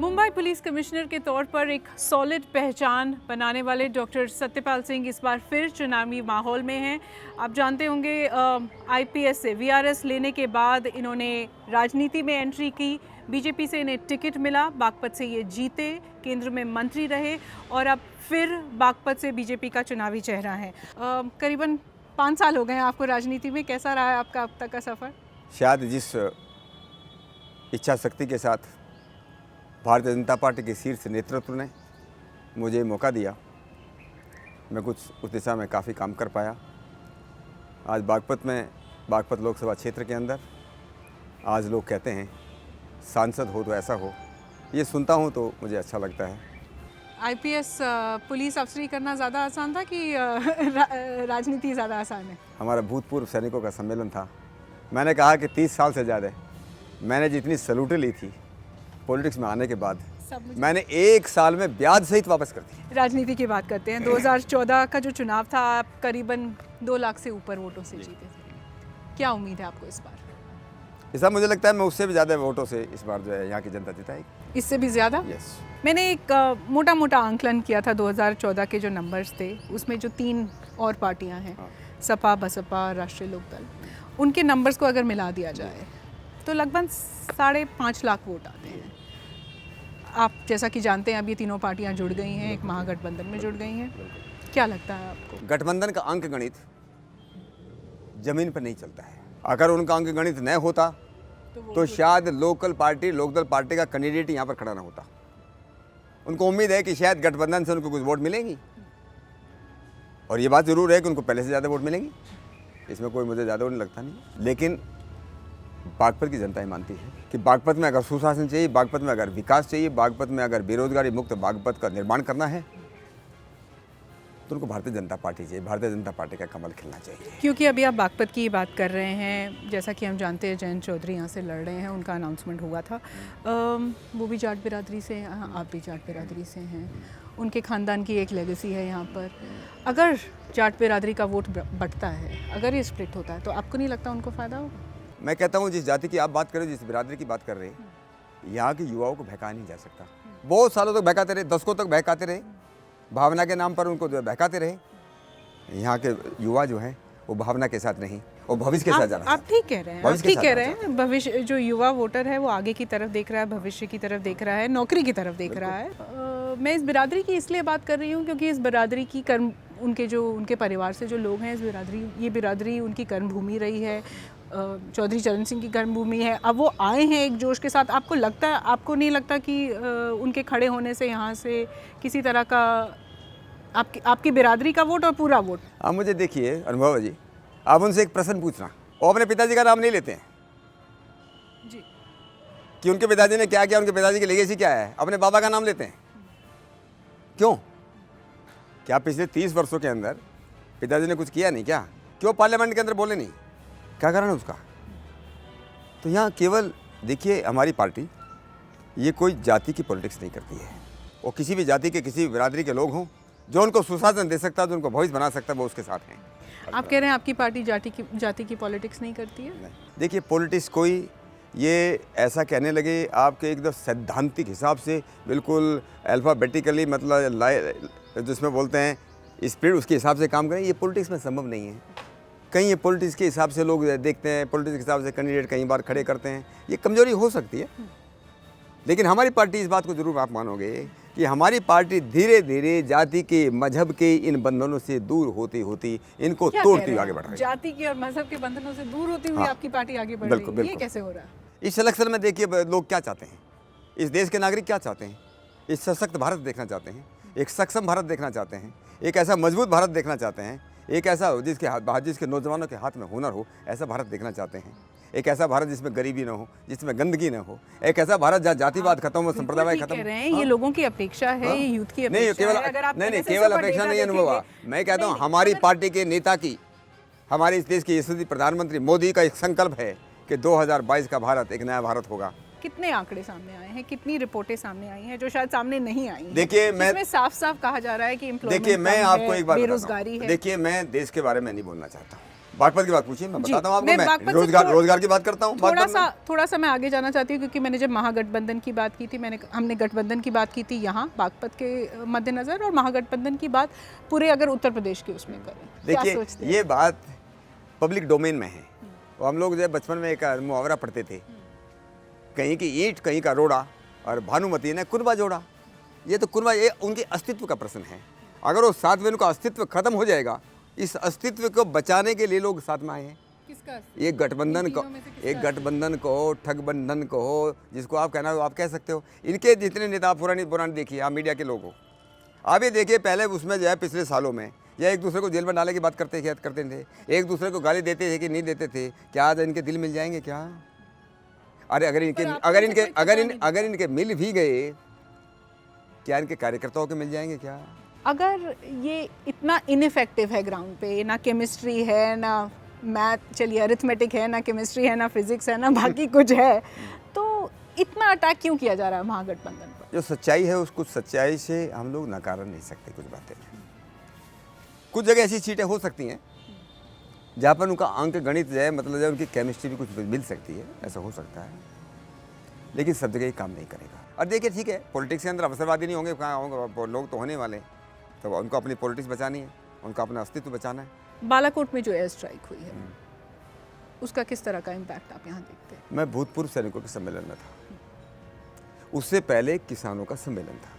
Mumbai police commissioner के तौर पर एक सॉलिड पहचान बनाने वाले डॉक्टर सत्यपाल सिंह इस बार फिर चुनावी माहौल में हैं। आप जानते होंगे आईपीएस से वीआरएस लेने के बाद इन्होंने राजनीति में एंट्री की। बीजेपी से इन्हें टिकट मिला, बागपत से ये जीते, केंद्र में मंत्री रहे और अब फिर बागपत से बीजेपी का चुनावी चेहरा है। करीबन 5 साल हो गए हैं आपको राजनीति में। कैसा रहा है आपका अब तक का सफ़र? शायद जिस इच्छा शक्ति के साथ भारतीय जनता पार्टी के शीर्ष नेतृत्व ने मुझे मौका दिया, मैं कुछ उस दिशा में काफ़ी काम कर पाया। आज बागपत लोकसभा क्षेत्र के अंदर आज लोग कहते हैं सांसद हो तो ऐसा हो, ये सुनता हूँ तो मुझे अच्छा लगता है। आईपीएस पुलिस अफसरी करना ज़्यादा आसान था कि राजनीति ज़्यादा आसान है? हमारा भूतपूर्व सैनिकों का सम्मेलन था। मैंने कहा कि 30 साल से ज़्यादा मैंने जितनी सैल्यूटें ली थी पॉलिटिक्स में आने के बाद मैंने 1 साल में ब्याज सहित वापस कर दी। राजनीति की बात करते हैं। 2014 का जो चुनाव था, आप करीबन 2 लाख से ऊपर वोटों से जीते थे। क्या उम्मीद है आपको इस बार? ऐसा मुझे लगता है मैं उससे भी ज़्यादा वोटों से इस बार जो है यहाँ की जनता जिताएगी। इससे भी ज़्यादा? यस। मैंने एक मोटा मोटा आंकलन किया था 2014 के जो नंबर्स थे, उसमें जो 3 और पार्टियां हैं, सपा, बसपा, राष्ट्रीय लोकदल, उनके नंबर्स को अगर मिला दिया जाए तो लगभग 5.5 लाख वोट आते हैं। आप जैसा कि जानते हैं अब ये तीनों पार्टियां जुड़ गई हैं, एक महागठबंधन में जुड़ गई हैं। क्या लगता है आपको? गठबंधन का अंक गणित जमीन पर नहीं चलता है। अगर उनका अंक गणित न होता तो शायद लोकदल पार्टी का कैंडिडेट यहाँ पर खड़ा ना होता। उनको उम्मीद है कि शायद गठबंधन से उनको कुछ वोट मिलेंगी, और ये बात जरूर है कि उनको पहले से ज़्यादा वोट मिलेंगी, इसमें कोई मुझे ज़्यादा नहीं लगता नहीं। लेकिन बागपत की जनता ही मानती है कि बागपत में अगर सुशासन चाहिए, बागपत में अगर विकास चाहिए, बागपत में अगर बेरोजगारी मुक्त बागपत का निर्माण करना है तो उनको भारतीय जनता पार्टी चाहिए, भारतीय जनता पार्टी का कमल खिलना चाहिए। क्योंकि अभी आप बागपत की बात कर रहे हैं, जैसा कि हम जानते हैं जयंत चौधरी यहाँ से लड़ रहे हैं, उनका अनाउंसमेंट हुआ था। वो भी जाट बिरादरी से हैं, आप भी जाट बिरादरी से हैं, उनके ख़ानदान की एक लेगेसी है यहाँ पर। अगर जाट बिरादरी का वोट बटता है, अगर ये स्प्लिट होता है, तो आपको नहीं लगता उनको फ़ायदा होगा? मैं कहता हूँ जिस जाति की आप बात करें, जिस बिरादरी की बात कर रहे हैं, यहाँ के युवाओं को बहकाया नहीं जा सकता। बहुत सालों तक बहकाते रहे, दशकों तक बहकाते रहे, भावना के नाम पर उनको जो बहकाते रहे। यहाँ के युवा जो हैं वो भावना के साथ नहीं, वो भविष्य के साथ जाना। आप ठीक कह रहे हैं, आप ठीक कह रहे हैं। भविष्य, जो युवा वोटर है वो आगे की तरफ देख रहा है, भविष्य की तरफ देख रहा है, नौकरी की तरफ देख रहा है। मैं इस बिरादरी की इसलिए बात कर रही हूँ क्योंकि इस बिरादरी की उनके परिवार से जो लोग हैं, ये बिरादरी उनकी कर्मभूमि रही है, चौधरी चरण सिंह की कर्मभूमि है। अब वो आए हैं एक जोश के साथ। आपको नहीं लगता कि उनके खड़े होने से यहाँ से किसी तरह का आपकी बिरादरी का वोट और पूरा वोट? आप मुझे देखिए अनुभव जी, आप उनसे एक प्रश्न पूछना, वो अपने पिताजी का नाम नहीं लेते हैं जी कि उनके पिताजी ने क्या किया, उनके पिताजी की लेगेसी क्या है, अपने बाबा का नाम लेते हैं। क्यों? क्या पिछले 30 वर्षों के अंदर पिताजी ने कुछ किया नहीं क्या? क्यों पार्लियामेंट के अंदर बोले नहीं? क्या कारण है उसका? तो यहाँ केवल देखिए, हमारी पार्टी ये कोई जाति की पॉलिटिक्स नहीं करती है। वो किसी भी जाति के, किसी भी बिरादरी के लोग हों, जो उनको सुशासन दे सकता है, जो उनको भविष्य बना सकता है, वो उसके साथ हैं। आप कह रहे हैं आपकी पार्टी जाति की पॉलिटिक्स नहीं करती है? देखिए, पॉलिटिक्स कोई ये ऐसा कहने लगे आपके एकदम सैद्धांतिक हिसाब से, बिल्कुल अल्फ़ाबेटिकली, मतलब जिसमें बोलते हैं स्पिरिट, उसके हिसाब से काम करें, ये पॉलिटिक्स में संभव नहीं है। कहीं ये पॉलिटिक्स के हिसाब से लोग देखते हैं, पॉलिटिक्स के हिसाब से कैंडिडेट कई बार खड़े करते हैं, ये कमजोरी हो सकती है। लेकिन हमारी पार्टी, इस बात को जरूर आप मानोगे कि हमारी पार्टी धीरे धीरे जाति के, मजहब के इन बंधनों से दूर होती होती इनको तोड़ती आगे बढ़ रही है। जाति के और मजहब के बंधनों से दूर होती हुई आपकी पार्टी आगे बढ़ रही है, ये कैसे हो रहा है? इस इलेक्शन में देखिए लोग क्या चाहते हैं, इस देश के नागरिक क्या चाहते हैं? एक सशक्त भारत देखना चाहते हैं, एक सक्षम भारत देखना चाहते हैं, एक ऐसा मजबूत भारत देखना चाहते हैं, एक ऐसा जिसके नौजवानों के हाथ में हुनर हो, ऐसा भारत देखना चाहते हैं। एक ऐसा भारत जिसमें गरीबी ना हो, जिसमें गंदगी ना हो, एक ऐसा भारत जहाँ जातिवाद खत्म हो, संप्रदाय खत्म हो। ये लोगों की अपेक्षा है, ये यूथ की अपेक्षा है। नहीं, केवल अपेक्षा नहीं अनुभव। मैं कहता हूँ हमारी पार्टी के नेता की, हमारे इस देश के यशस्वी प्रधानमंत्री मोदी का एक संकल्प है कि 2022 का भारत एक नया भारत होगा। कितने आंकड़े सामने आए हैं, कितनी रिपोर्टें सामने आई हैं जो शायद सामने नहीं आई हैं? देखिए, मैं साफ कहा जा रहा है कि देखिए, मैं आपको एक बात बेरोजगारी है। देखिए, मैं देश के बारे में नहीं बोलना चाहता, बागपत की बात पूछिए, मैं जी, बताता हूँ आपको। मैं मैं बागपत से रोजगार की बात करता हूँ। थोड़ा सा मैं आगे जाना चाहती हूँ, क्योंकि मैंने जब महागठबंधन की बात की थी, हमने गठबंधन की बात की थी यहाँ बागपत के मद्देनज़र, और महागठबंधन की बात पूरे अगर उत्तर प्रदेश के उसमें करें, क्या देखिए, सोचते हैं? ये बात पब्लिक डोमेन में है। और हम लोग जब बचपन में एक मुहावरा पढ़ते थे, कहीं की ईंट कहीं का रोड़ा, और भानुमति ने कुनबा जोड़ा। ये तो कुनबा, ये उनके अस्तित्व का प्रश्न है। अगर वो साथ में उनका अस्तित्व खत्म हो जाएगा, इस अस्तित्व को बचाने के लिए लोग साथ में आए हैं। किसका? एक गठबंधन को ठगबंधन को, जिसको आप कहना हो आप कह सकते हो। इनके जितने नेता पुरानी देखिए, आप मीडिया के लोग हो, आप ये देखिए, पहले उसमें जो है पिछले सालों में या एक दूसरे को जेल में डालने की बात करते थे, एक दूसरे को गाली देते थे कि नहीं देते थे। क्या आज इनके दिल मिल जाएंगे क्या? अरे अगर इनके मिल भी गए, क्या इनके कार्यकर्ताओं के मिल जाएंगे क्या? अगर ये इतना इनइफेक्टिव है ग्राउंड पे, ना केमिस्ट्री है, ना मैथ, चलिए अरिथमेटिक है, ना केमिस्ट्री है, ना फिजिक्स है, ना बाकी कुछ है, तो इतना अटैक क्यों किया जा रहा है महागठबंधन पर? जो सच्चाई है, उस कुछ सच्चाई से हम लोग नकार नहीं सकते। कुछ बातें, कुछ जगह ऐसी सीटें हो सकती हैं जहाँ पर उनका अंक गणित जो है, मतलब जो उनकी केमिस्ट्री भी कुछ मिल सकती है, ऐसा हो सकता है, लेकिन सब जगह ये काम नहीं करेगा। और देखिए, ठीक है, पॉलिटिक्स के अंदर अवसरवादी नहीं होंगे, कहाँ होंगे, लोग तो होने वाले हैं, तो उनको अपनी पॉलिटिक्स बचानी है, उनका अपना अस्तित्व बचाना है। बालाकोट में जो एयर स्ट्राइक हुई है, उसका किस तरह का इम्पैक्ट आप यहाँ देखते हैं? मैं भूतपूर्व सैनिकों के सम्मेलन में था, उससे पहले किसानों का सम्मेलन था।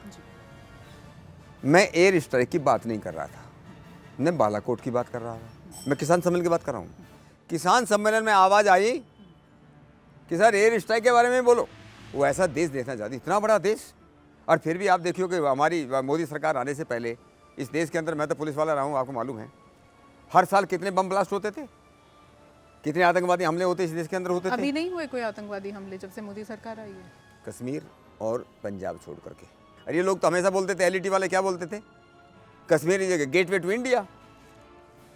मैं एयर स्ट्राइक की बात नहीं कर रहा था, मैं बालाकोट की बात कर रहा था, मैं किसान सम्मेलन की बात कर रहा हूँ। किसान सम्मेलन में आवाज़ आई कि सर एयर स्ट्राइक के बारे में बोलो। वो ऐसा देश देखना चाहती, इतना बड़ा देश, और फिर भी आप देखिए कि हमारी मोदी सरकार आने से पहले इस देश के अंदर, मैं तो पुलिस वाला रहा हूँ, आपको मालूम है, हर साल कितने बम ब्लास्ट होते थे, कितने आतंकवादी हमले होते इस देश के अंदर होते थे। अभी नहीं हुए कोई आतंकवादी हमले जब से मोदी सरकार आई है? कश्मीर और पंजाब छोड़ करके। अरे ये लोग तो हमेशा बोलते थे, एलईटी वाले क्या बोलते थे, Kashmir is gateway to India,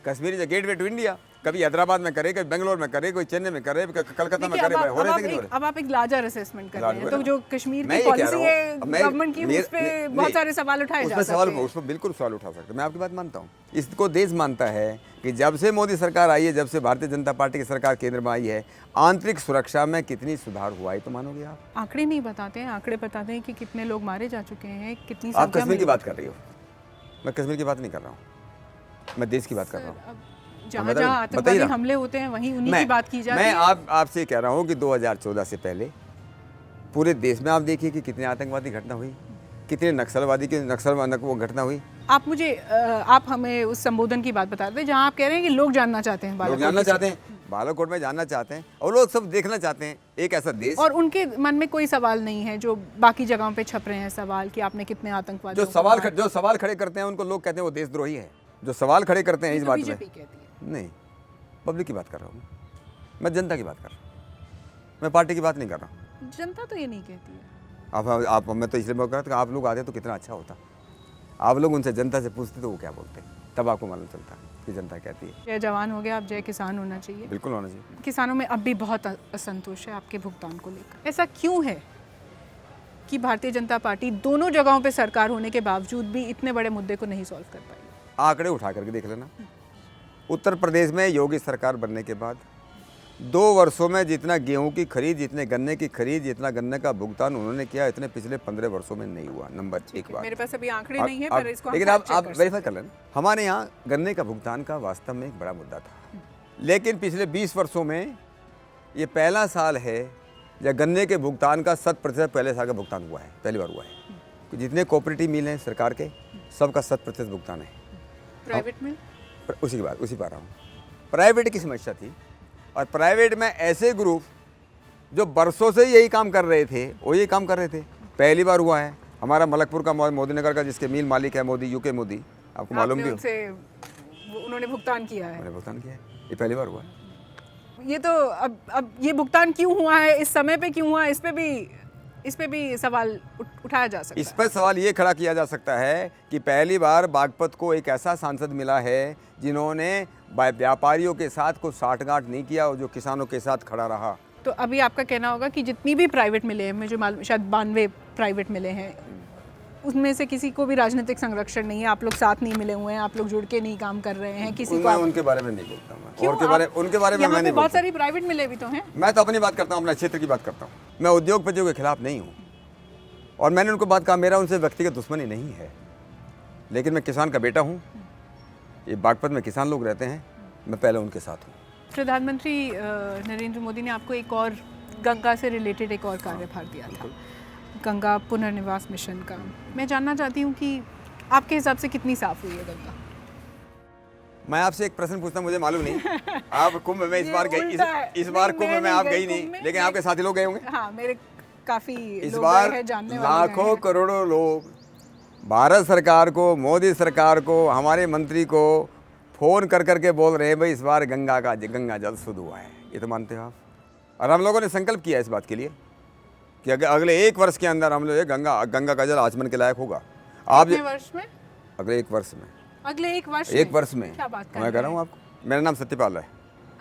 Kashmir is gateway to India. कभी हैदराबाद में करे, कभी बेंगलोर में करे, कोई चेन्नई में करे, कलकत्ता में करे, हो रहे थे कि नहीं हो रहे? अब आप एक लार्जर असेसमेंट कर रहे हैं, तो जो कश्मीर मैं की ये कह पॉलिसी रहा है हूं, गवर्नमेंट की, उस पे बहुत सारे सवाल उठाए जा सकते हैं। उस पर बिल्कुल सवाल उठा सकते हैं, मैं आपकी बात मानता हूँ। इसको देश मानता है कि जब से मोदी सरकार आई है, जब से भारतीय जनता पार्टी की सरकार केंद्र में आई है, आंतरिक सुरक्षा में कितनी सुधार हुआ है, तो मानोगे आप? आंकड़े नहीं बताते हैं, आंकड़े बताते हैं कि कितने लोग मारे जा चुके हैं, कितनी आप कश्मीर की बात कर रही हो, मैं कश्मीर की बात नहीं कर रहा हूँ, मैं देश की बात कर रहा हूँ। जहाँ जहाँ आतंकवादी हमले होते हैं वहीं उन्हीं की बात की जाती है। मैं आपसे कह रहा हूँ कि 2014 से पहले पूरे देश में आप देखिए कि कितने आतंकवादी घटना हुई, कितने नक्सलवादी की वो घटना हुई। आप हमें उस संबोधन की बात बता रहे थे जहाँ आप कह रहे हैं कि लोग जानना चाहते हैं, लोग जानना चाहते हैं, बालाकोट में जानना चाहते हैं, और लोग सब देखना चाहते हैं एक ऐसा देश। और उनके मन में कोई सवाल नहीं है जो बाकी जगहों पे छप रहे हैं सवाल कि आपने कितने आतंकवादी। जो सवाल खड़े करते हैं उनको लोग कहते हैं वो देशद्रोही है, जो सवाल खड़े करते हैं इस बात में। नहीं, पब्लिक की बात कर रहा हूँ मैं जनता की बात कर रहा हूँ, मैं पार्टी की बात नहीं कर रहा हूँ। जनता तो ये नहीं कहती है। आप मैं तो इसलिए बोल रहा था कि आप लोग आते तो कितना अच्छा होता, आप लोग उनसे जनता से पूछते तो वो क्या बोलते हैं, तब आपको मालूम चलता कि जनता कहती है। जय जवान हो गया, अब जय किसान होना चाहिए। बिल्कुल होना चाहिए। किसानों में अब भी बहुत असंतोष है आपके भुगतान को लेकर। ऐसा क्यों है कि भारतीय जनता पार्टी दोनों जगहों पे सरकार होने के बावजूद भी इतने बड़े मुद्दे को नहीं सॉल्व कर पाई? आंकड़े उठा करके देख लेना, उत्तर प्रदेश में योगी सरकार बनने के बाद 2 वर्षों में जितना गेहूं की खरीद, जितने गन्ने की खरीद, जितना गन्ने का भुगतान उन्होंने किया, इतने पिछले 15 वर्षों में नहीं हुआ। नंबर एक बात, मेरे पास अभी आंकड़े नहीं है, पर इसको लेकिन आप वेरीफाई कर लेना। हमारे यहाँ गन्ने का भुगतान का वास्तव में एक बड़ा मुद्दा था, लेकिन पिछले 20 वर्षों में ये पहला साल है जब गन्ने के भुगतान का 100% पहले साल का भुगतान हुआ है, पहली बार हुआ है। जितने कोऑपरेटिव मिल हैं सरकार के, सबका 100% भुगतान है। प्राइवेट में उसी पर रहा हूँ। प्राइवेट की समस्या थी, और प्राइवेट में ऐसे ग्रुप जो बरसों से यही काम कर रहे थे, वो यही काम कर रहे थे, पहली बार हुआ है। हमारा मलकपुर का मोदी नगर का जिसके मिल मालिक है मोदी, यूके मोदी, आपको मालूम भी हो, उन्होंने भुगतान किया है। उन्होंने भुगतान किया है, ये पहली बार हुआ है। ये तो अब ये भुगतान क्यों हुआ है, इस समय पे क्यों हुआ है, इस पे भी सवाल उठाया जा सकता है। इस पर सवाल ये खड़ा किया जा सकता है कि पहली बार बागपत को एक ऐसा सांसद मिला है जिन्होंने व्यापारियों के साथ कोई साठगांठ नहीं किया और जो किसानों के साथ खड़ा रहा। तो अभी आपका कहना होगा कि जितनी भी प्राइवेट मिले हैं, मुझे मालूम शायद 92 प्राइवेट मिले हैं, उसमें से किसी को भी राजनीतिक संरक्षण नहीं है, आप लोग साथ नहीं मिले हुए हैं, आप लोग जुड़ के नहीं काम कर रहे हैं, किसी को उनके बारे में नहीं बोलता मैं। क्यों? उनके बारे में मैं नहीं बहुत बोलता। सारी प्राइवेट मिले भी तो हैं। मैं तो अपनी बात करता हूँ, अपने क्षेत्र की बात करता हूँ। मैं उद्योगपतियों के खिलाफ नहीं हूँ, और मैंने उनको बात कहा, मेरा उनसे व्यक्तिगत दुश्मनी नहीं है, लेकिन मैं किसान का बेटा हूँ। ये बागपत में किसान लोग रहते हैं, मैं पहले उनके साथ हूँ। प्रधानमंत्री नरेंद्र मोदी ने आपको एक और गंगा से रिलेटेड एक और कार्यभार दिया था, गंगा पुनर्निवास मिशन का। मैं जानना चाहती हूँ कि आपके हिसाब से कितनी साफ हुई है गंगा? मैं आपसे एक प्रश्न पूछता हूँ, मुझे मालूम नहीं। आप कुंभ में इस बार गई, इस बार कुंभ में आप गई नहीं, लेकिन आपके साथी लोग गए होंगे। हाँ, मेरे काफी इस लोग बार गए हैं, जानने वाले गए लाखों हैं। करोड़ों लोग भारत सरकार को, मोदी सरकार को, हमारे मंत्री को फोन कर करके बोल रहे हैं, भाई इस बार गंगा जल शुद्ध हुआ है। ये तो मानते हो आप? और हम लोगों ने संकल्प किया इस बात के लिए कि अगले 1 वर्ष के अंदर हम लोग गंगा का जल आचमन के लायक होगा। आप कितने वर्ष में? अगले 1 वर्ष में। अगले 1 वर्ष 1 वर्ष में। क्या बात कर मैं कह रहा हूँ आपको, मेरा नाम सत्यपाल है।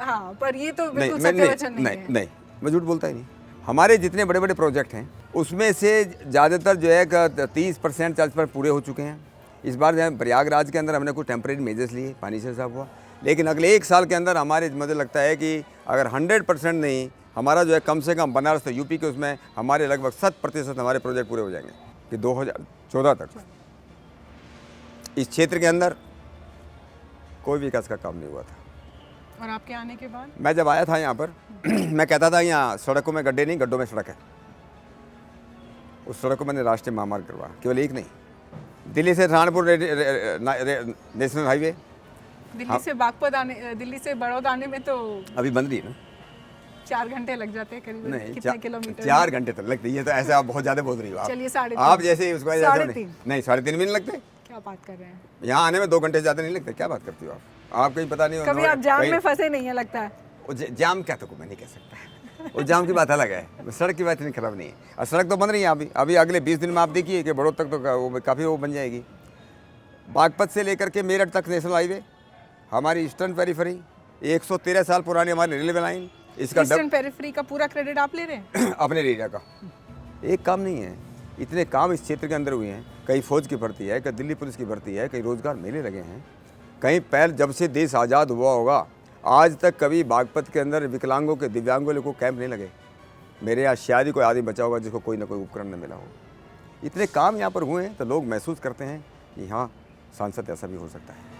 हाँ, पर ये तो नहीं, बिल्कुल सत्य वचन नहीं है। नहीं, मैं झूठ बोलता ही नहीं। हमारे जितने बड़े बड़े प्रोजेक्ट हैं उसमें से ज़्यादातर जो है 30% 40% पूरे हो चुके हैं। इस बार जो है प्रयागराज के अंदर हमने कुछ टेम्परेरी मेजर्स लिए, पानी से साफ हुआ, लेकिन अगले 1 साल के अंदर हमारे, मुझे लगता है कि अगर 100% नहीं, हमारा जो है कम से कम बनारस तो यूपी के उसमें हमारे लगभग 100% हमारे प्रोजेक्ट पूरे हो जाएंगे कि 2014 तक इस क्षेत्र के अंदर कोई विकास का काम नहीं हुआ था। और आपके आने के बाद? मैं जब आया था यहाँ पर मैं कहता था यहाँ सड़कों में गड्ढे नहीं, गड्ढों में सड़क है। उस सड़क को मैंने राष्ट्रीय महामार्ग करवाया, केवल एक नहीं, दिल्ली से सहारनपुर नेशनल हाईवे, दिल्ली से बागपत आने, दिल्ली से बड़ौदा आने में तो अभी बन रही है ना। 4 घंटे लग जाते हैं करीब। नहीं, कितने किलोमीटर? 4 घंटे तो लगते। ये तो ऐसे आप बहुत ज़्यादा बोल रही हो। चलिए 3.5। आप जैसे उसको नहीं, 3.5 भी नहीं लगते। क्या बात कर रहे हैं? यहाँ आने में 2 घंटे ज़्यादा नहीं लगते। क्या बात करती हो आप? आप कहीं पता नहीं, कभी आप जाम में फंसे नहीं है लगता है? जाम क्या तो मैं नहीं कह सकता। वो जाम की बात अलग है, सड़क की बात इतनी खराब नहीं है। और सड़क तो बन रही है अभी अगले 20 दिन में आप देखिए कि बड़ौद तक तो वो काफ़ी वो बन जाएगी। बागपत से लेकर के मेरठ तक नेशनल हाईवे, हमारी ईस्टर्न पेरीफेरी, 113 साल पुरानी हमारी रेलवे लाइन, इसका ईस्टर्न पेरीफेरी का पूरा क्रेडिट आप ले रहे हैं? अपने एरिया का। एक काम नहीं है, इतने काम इस क्षेत्र के अंदर हुए हैं। कहीं फौज की भर्ती है, कहीं दिल्ली पुलिस की भर्ती है, कहीं रोजगार मेले लगे हैं, कहीं पहल जब से देश आज़ाद हुआ होगा आज तक कभी बागपत के अंदर विकलांगों के, दिव्यांगों को कैंप नहीं लगे। मेरे यहाँ शायद ही कोई आदमी बचा होगा जिसको कोई ना कोई उपकरण न मिला हो। इतने काम यहाँ पर हुए हैं तो लोग महसूस करते हैं कि हाँ, सांसद ऐसा भी हो सकता है।